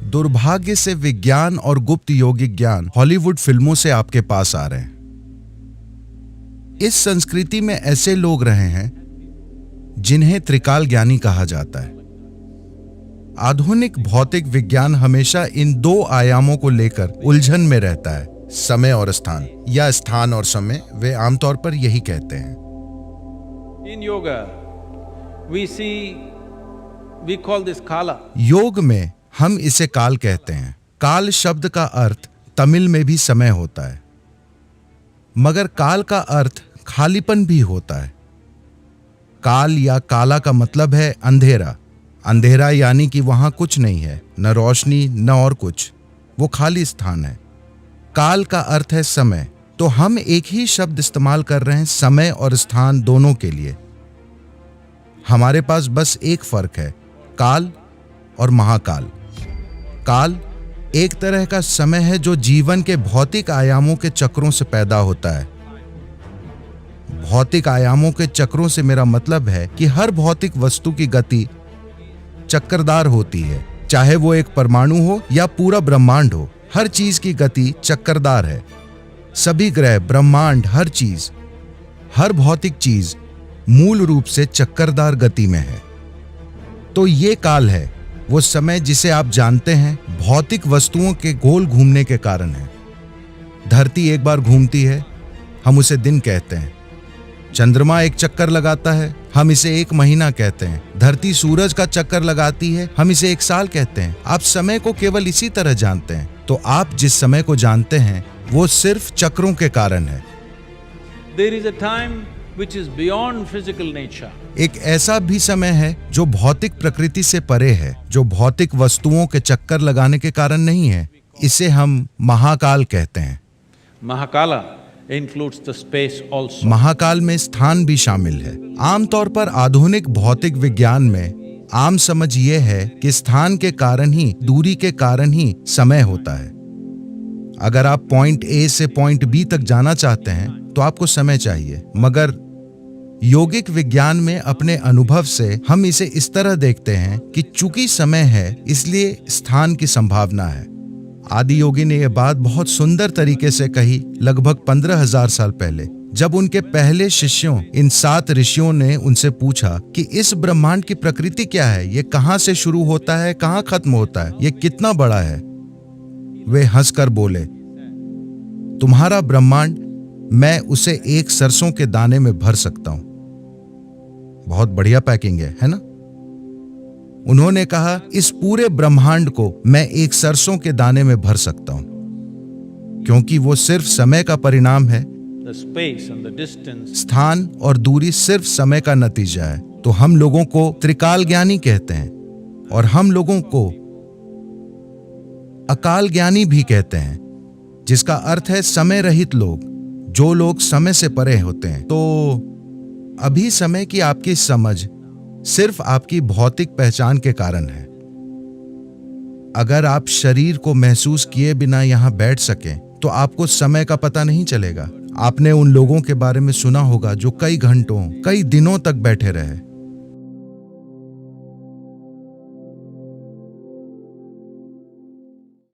दुर्भाग्य से विज्ञान और गुप्त यौगिक ज्ञान हॉलीवुड फिल्मों से आपके पास आ रहे हैं। इस संस्कृति में ऐसे लोग रहे हैं जिन्हें त्रिकाल ज्ञानी कहा जाता है। आधुनिक भौतिक विज्ञान हमेशा इन दो आयामों को लेकर उलझन में रहता है, समय और स्थान, या स्थान और समय। वे आमतौर पर यही कहते हैं। In yoga, we call this kala. योग में हम इसे काल कहते हैं। काल शब्द का अर्थ तमिल में भी समय होता है, मगर काल का अर्थ खालीपन भी होता है। काल या काला का मतलब है अंधेरा। अंधेरा यानी कि वहां कुछ नहीं है, न रोशनी न और कुछ, वो खाली स्थान है। काल का अर्थ है समय, तो हम एक ही शब्द इस्तेमाल कर रहे हैं समय और स्थान दोनों के लिए। हमारे पास बस एक फर्क है, काल और महाकाल। काल एक तरह का समय है जो जीवन के भौतिक आयामों के चक्रों से पैदा होता है। भौतिक आयामों के चक्रों से मेरा मतलब है कि हर भौतिक वस्तु की गति चक्करदार होती है, चाहे वो एक परमाणु हो या पूरा ब्रह्मांड हो। हर चीज की गति चक्करदार है। सभी ग्रह, ब्रह्मांड, हर चीज, हर भौतिक चीज मूल रूप से चक्करदार गति में है। तो ये काल है, वो समय जिसे आप जानते हैं भौतिक वस्तुओं के गोल घूमने के कारण है। धरती एक बार घूमती है, हम उसे दिन कहते हैं। चंद्रमा एक चक्कर लगाता है, हम इसे एक महीना कहते हैं। धरती सूरज का चक्कर लगाती है, हम इसे एक साल कहते हैं। आप समय को केवल इसी तरह जानते हैं। तो आप जिस समय को जानते हैं वो सिर्फ चक्रों के कारण है। There is a time which is beyond physical nature. एक ऐसा भी समय है जो भौतिक प्रकृति से परे है, जो भौतिक वस्तुओं के चक्कर लगाने के कारण नहीं है। इसे हम महाकाल कहते हैं। Mahakala includes the space also. Mahakal में स्थान भी शामिल है। आमतौर पर आधुनिक भौतिक विज्ञान में आम समझ ये है कि स्थान के कारण ही, दूरी के कारण ही समय होता है। अगर आप पॉइंट ए से पॉइंट बी तक जाना चाहते हैं तो आपको समय चाहिए, मगर यौगिक विज्ञान में अपने अनुभव से हम इसे इस तरह देखते हैं कि चूंकि समय है इसलिए स्थान की संभावना है। आदि योगी ने यह बात बहुत सुंदर तरीके से कही लगभग 15,000 साल पहले, जब उनके पहले शिष्यों, इन 7 ऋषियों ने उनसे पूछा कि इस ब्रह्मांड की प्रकृति क्या है, ये कहां से शुरू होता है, कहां खत्म होता है, ये कितना बड़ा है। वे हंसकर बोले, तुम्हारा ब्रह्मांड, मैं उसे एक सरसों के दाने में भर सकता हूं। बहुत बढ़िया पैकिंग है ना? उन्होंने कहा, इस पूरे ब्रह्मांड को मैं एक सरसों के दाने में भर सकता हूं, क्योंकि वो सिर्फ समय का परिणाम है। The space and the distance. स्थान और दूरी सिर्फ समय का नतीजा है। तो हम लोगों को त्रिकाल ज्ञानी कहते हैं, और हम लोगों को अकाल ज्ञानी भी कहते हैं, जिसका अर्थ है समय रहित लोग, जो लोग समय से परे होते हैं। तो अभी समय की आपकी समझ सिर्फ आपकी भौतिक पहचान के कारण है। अगर आप शरीर को महसूस किए बिना यहां बैठ सकें तो आपको समय का पता नहीं चलेगा। आपने उन लोगों के बारे में सुना होगा जो कई घंटों, कई दिनों तक बैठे रहे।